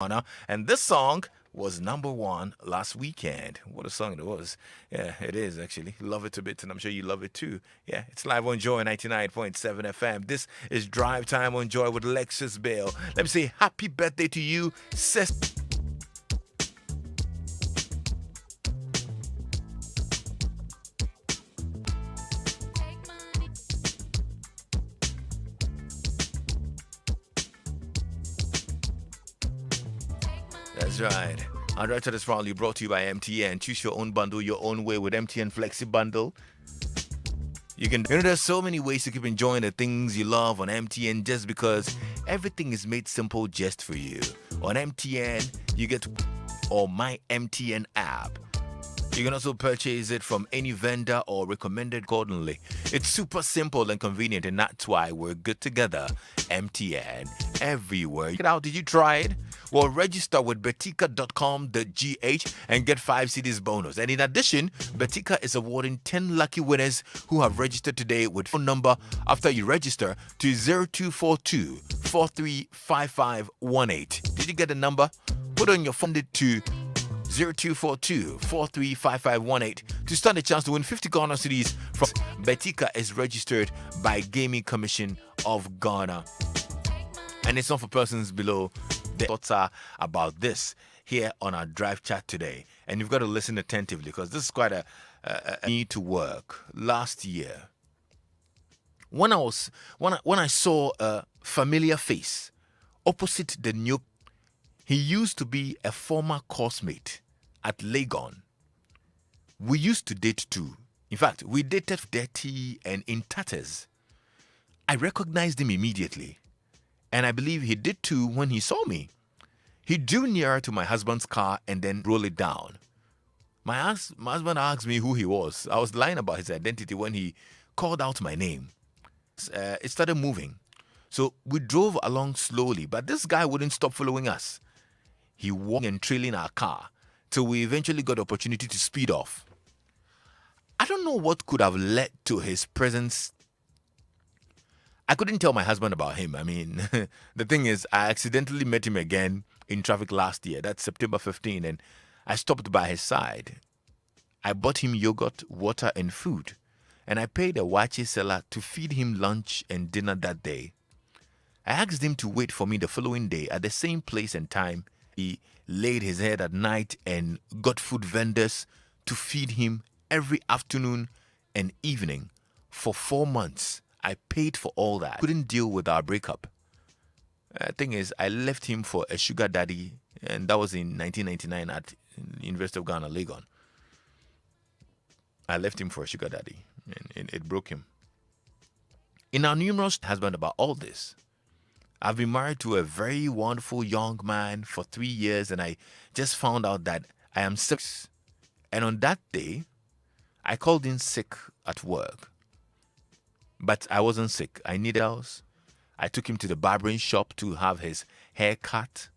And this song was number one last weekend. What a song it was. Yeah, it is actually. Love it a bit, and I'm sure you love it too. Yeah, it's live on Joy 99.7 FM. This is Drive Time on Joy with Lexis Bill. Let me say happy birthday to you, sis. That's right. Our director is proudly brought to you by MTN. Choose your own bundle your own way with MTN Flexi Bundle. There's so many ways to keep enjoying the things you love on MTN just because everything is made simple just for you. On MTN, you get or my MTN app. You can also purchase it from any vendor or recommended accordingly. It's super simple and convenient, and that's why we're good together. MTN everywhere. Check it out. Did you try it? Well, register with betika.com.gh and get 5 CDs bonus. And in addition, Betika is awarding 10 lucky winners who have registered today with phone number after you register to 0242 435518. Did you get the number? Put on your phone to 0242 435518 to stand a chance to win 50 Ghana cedis from Betika is registered by Gaming Commission of Ghana. And it's not for persons below. The thoughts are about this here on our drive chat today. And you've got to listen attentively because this is quite a need to work. Last year, when I saw a familiar face opposite the new, he used to be a former coursemate at Legon. We used to date too. In fact, we dated dirty and in tatters. I recognized him immediately, and I believe he did too when he saw me. He drew nearer to my husband's car and then rolled it down. My husband asked me who he was. I was lying about his identity when he called out my name. It started moving. So we drove along slowly, but this guy wouldn't stop following us. He walked and trailing our car till we eventually got the opportunity to speed off. I don't know what could have led to his presence. I couldn't tell my husband about him. I mean, the thing is, I accidentally met him again in traffic last year. That's September 15, and I stopped by his side. I bought him yogurt, water, and food, and I paid a wachi seller to feed him lunch and dinner that day. I asked him to wait for me the following day at the same place and time. He laid his head at night and got food vendors to feed him every afternoon and evening for 4 months. I paid for all that. Couldn't deal with our breakup. Thing is, I left him for a sugar daddy, and that was in 1999 at University of Ghana, Legon. I left him for a sugar daddy, and it broke him. In our numerous husband about all this, I've been married to a very wonderful young man for 3 years, and I just found out that I am sick. And on that day, I called in sick at work. But I wasn't sick. I needed else. I took him to the barbering shop to have his hair cut.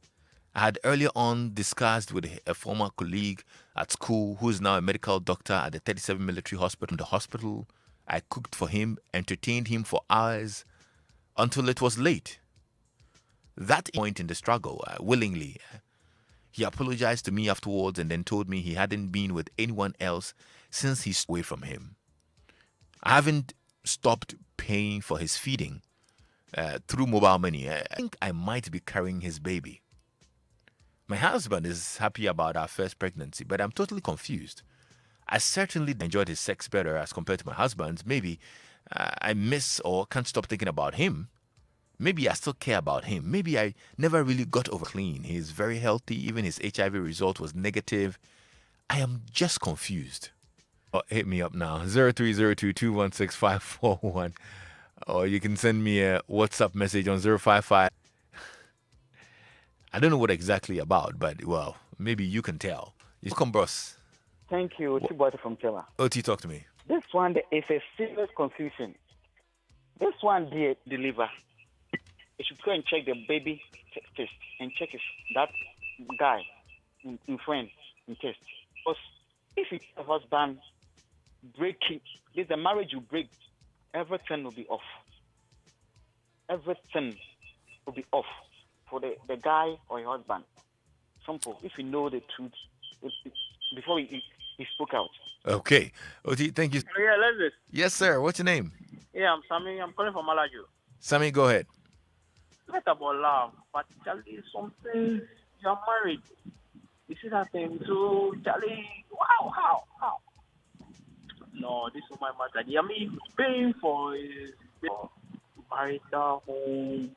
I had earlier on discussed with a former colleague at school who is now a medical doctor at the 37 Military Hospital. In the hospital, I cooked for him, entertained him for hours until it was late. That point in the struggle, willingly, he apologized to me afterwards and then told me he hadn't been with anyone else since he's away from him. I haven't stopped paying for his feeding through mobile money. I think I might be carrying his baby. My husband is happy about our first pregnancy, but I'm totally confused. I certainly enjoyed his sex better as compared to my husband's. Maybe I miss or can't stop thinking about him. Maybe I still care about him. Maybe I never really got over clean. He's very healthy. Even his HIV result was negative. I am just confused. Hit me up now, 0302216541. Or you can send me a WhatsApp message on 055. I don't know what exactly about, but, well, maybe you can tell. Welcome, boss. Thank you, Chibwata from Chela. OT, talk to me. This one is a serious confusion. This one did deliver. You should go and check the baby test and check if that guy in front in test. Because if it's a husband breaking, if the marriage you break, everything will be off. Everything will be off for the guy or your husband. Simple. If you know the truth, before he spoke out. Okay. Oti, thank you. Yeah, let's this. Yes, sir. What's your name? Yeah, I'm Sammy. I'm calling from Malaju. Sammy, go ahead. Not about love, but Charlie, something you're married. You see that thing? So Charlie, wow, how? No, this is my matter. I mean, paying for his marital home,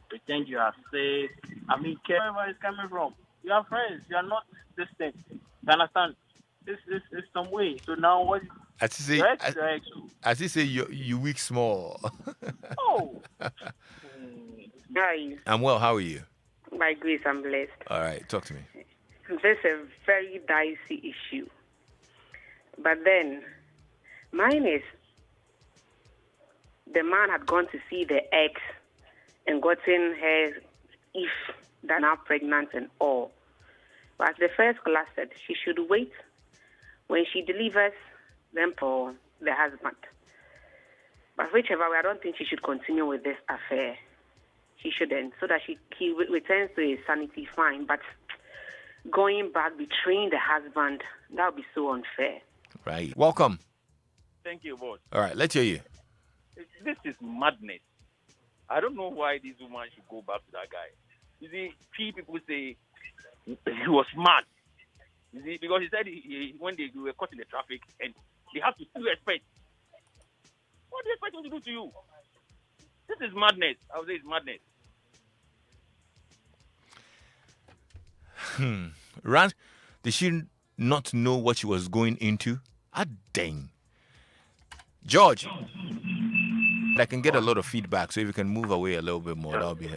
pretend you are sick. I mean, care where it's coming from. You are friends. You are not distant. You understand? This is some way. So now what? As you say, Your ex. as you say, you weak small. Oh. How are you? I'm well. How are you? By grace, I'm blessed. All right. Talk to me. This is a very dicey issue. But then, mine is the man had gone to see the ex and gotten her, if they're now pregnant and all. But as the first class said, she should wait when she delivers them for the husband. But whichever way, I don't think she should continue with this affair. She shouldn't, so that he returns to his sanity fine. But going back, betraying the husband, that would be so unfair. Right. Welcome. Thank you, boss. All right. Let's hear you. This is madness. I don't know why this woman should go back to that guy. You see, few people say he was mad. You see, because he said when they were caught in the traffic and they have to still expect. What do you expect him to do to you? This is madness. I would say it's madness. Rand, did she not know what she was going into? Ah, dang. George, I can get a lot of feedback, so if you can move away a little bit more, that would be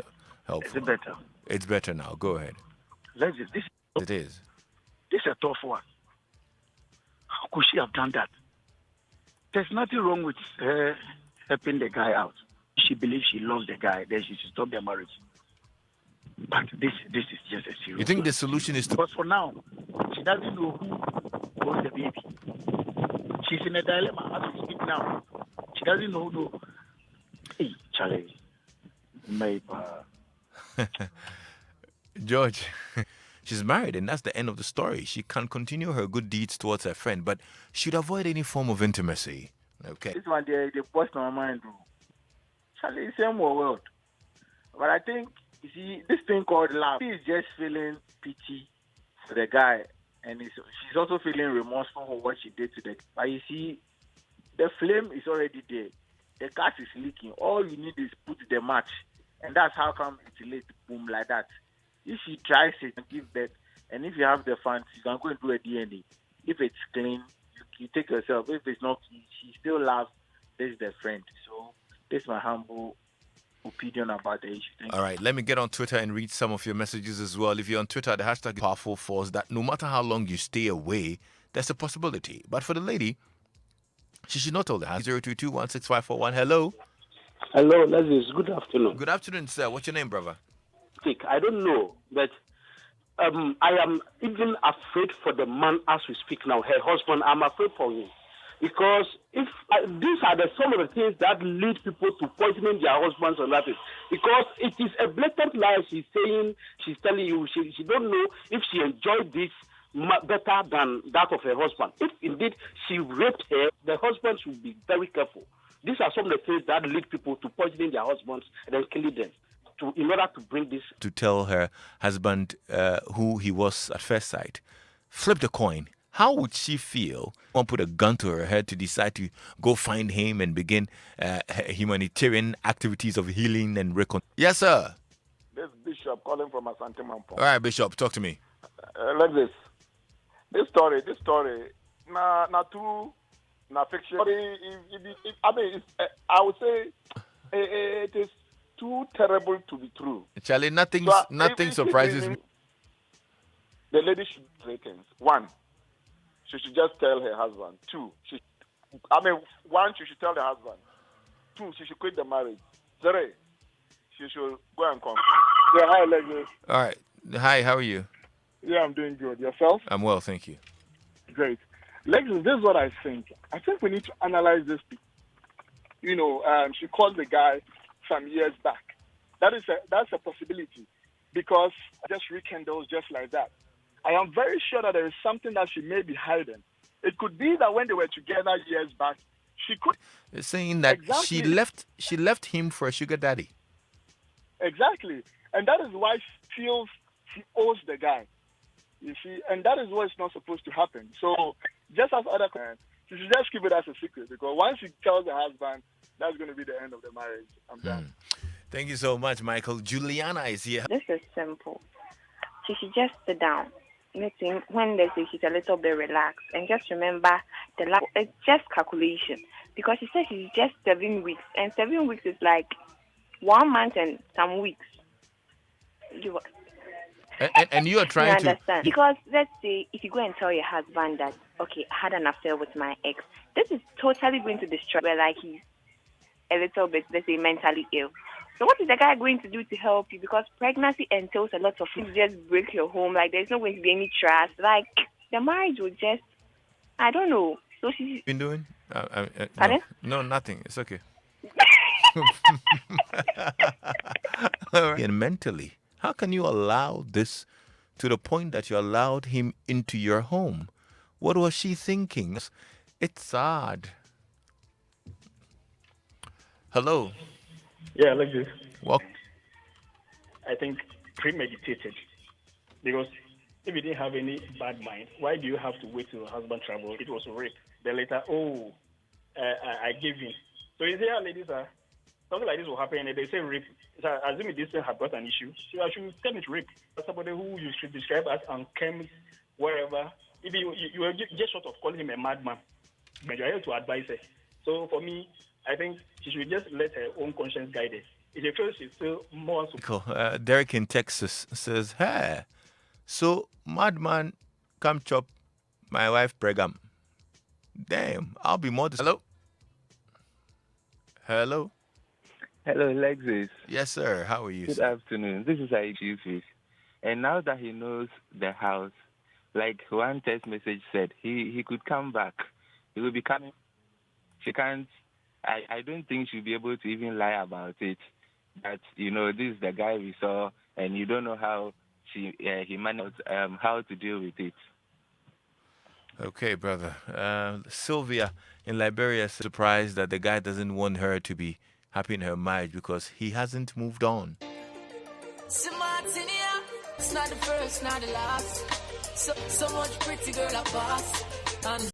helpful. Is it better? It's better now. Go ahead. This It is. is a tough one. How could she have done that? There's nothing wrong with her helping the guy out. She believes she loves the guy, then she should stop their marriage. But this is just a serious. You think the solution is to... Because for now, she doesn't know who owns the baby. She's in a dilemma as we speak now. She doesn't know who. Hey, Charlie. Maybe. George, she's married, and that's the end of the story. She can continue her good deeds towards her friend, but should avoid any form of intimacy. Okay. This one, they bust my mind, bro. Charlie, same world. But I think, you see, this thing called love, she is just feeling pity for the guy. And she's also feeling remorseful for what she did to the guy. But you see, the flame is already there. The gas is leaking. All you need is put the match. And that's how come it's late, boom, like that. If she tries it and give birth, and if you have the funds, you can go and do a DNA. If it's clean, you take yourself. If it's not clean, she still loves this the friend. So this is my humble opinion about the issue. All right, let me get on Twitter and read some of your messages as well. If you're on Twitter, the hashtag is powerful force that no matter how long you stay away, there's a possibility. But for the lady, she should not hold the hand. 022165541. Hello. Hello, Lexis. Good afternoon. Good afternoon, sir. What's your name, brother? I don't know, but I am even afraid for the man as we speak now, her husband. I'm afraid for him. Because if these are some of the things that lead people to poisoning their husbands or nothing. Because it is a blatant lie she's saying, she's telling you, she don't know if she enjoyed this better than that of her husband. If indeed she raped her, the husband should be very careful. These are some of the things that lead people to poisoning their husbands and then killing them. In order to bring this... To tell her husband who he was at first sight. Flip the coin. How would she feel? One put a gun to her head to decide to go find him and begin humanitarian activities of healing and reconciliation. Yes, sir. This Bishop calling from Asante Mampo. All right, Bishop, talk to me. Like this. This story, na true, na fiction. I would say it is too terrible to be true. Charlie, nothing surprises me. The lady should do three things. One, she should just tell her husband. One, she should tell the husband. Two, she should quit the marriage. Three, she should go and come. Yeah, hi, Legon. All right. Hi, how are you? Yeah, I'm doing good. Yourself? I'm well, thank you. Great. Legon, this is what I think. I think we need to analyze this. She called the guy some years back. That's a possibility. because just rekindles just like that. I am very sure that there is something that she may be hiding. It could be that when they were together years back, she could. They're saying that Exactly. she left him for a sugar daddy. Exactly. And that is why she feels she owes the guy. You see, and that is what's not supposed to happen. So, just as other parents, she should just keep it as a secret, because once she tells the husband, that's going to be the end of the marriage. I'm done. Thank you so much, Michael. Juliana is here. This is simple. She should just sit down. Listen, when they say she's a little bit relaxed, and just remember it's just calculation, because she said she's just 7 weeks, and 7 weeks is like 1 month and some weeks. And you are trying to understand, because let's say if you go and tell your husband that, okay, I had an affair with my ex, this is totally going to destroy, where like he's a little bit, let's say, mentally ill. So what is the guy going to do to help you? Because pregnancy entails a lot of things. Just break your home. Like, there's not going to be any trust. Like, the marriage will just, I don't know. So she's been doing? Pardon? No, nothing. It's okay. And mentally, how can you allow this to the point that you allowed him into your home? What was she thinking? It's sad. Hello. Yeah, like this. What? I think premeditated. Because if you didn't have any bad mind, why do you have to wait till your husband traveled? It was rape. Then later, I gave in. So you see how ladies are? Something like this will happen, and they say rape. So assuming this thing had got an issue, so I should tell it rape. Somebody who you should describe as unkempt, wherever. If you are just sort of calling him a madman, but you're here to advise her. So for me, I think she should just let her own conscience guide her. If you feel she's still more... Derek in Texas says, hey, so madman come chop my wife pregam. Damn, I'll be more... Hello? Hello? Hello, Lexis. Yes, sir. How are you, Good sir? afternoon. This is Aishifish. And now that he knows the house, like one text message said, he could come back. He will be coming. She can't... I don't think she'll be able to even lie about it. That, this is the guy we saw, and you don't know how he managed, how to deal with it. Okay, brother. Sylvia in Liberia is surprised that the guy doesn't want her to be happy in her marriage because he hasn't moved on. It's not the first, not the last. So much pretty girl I pass. And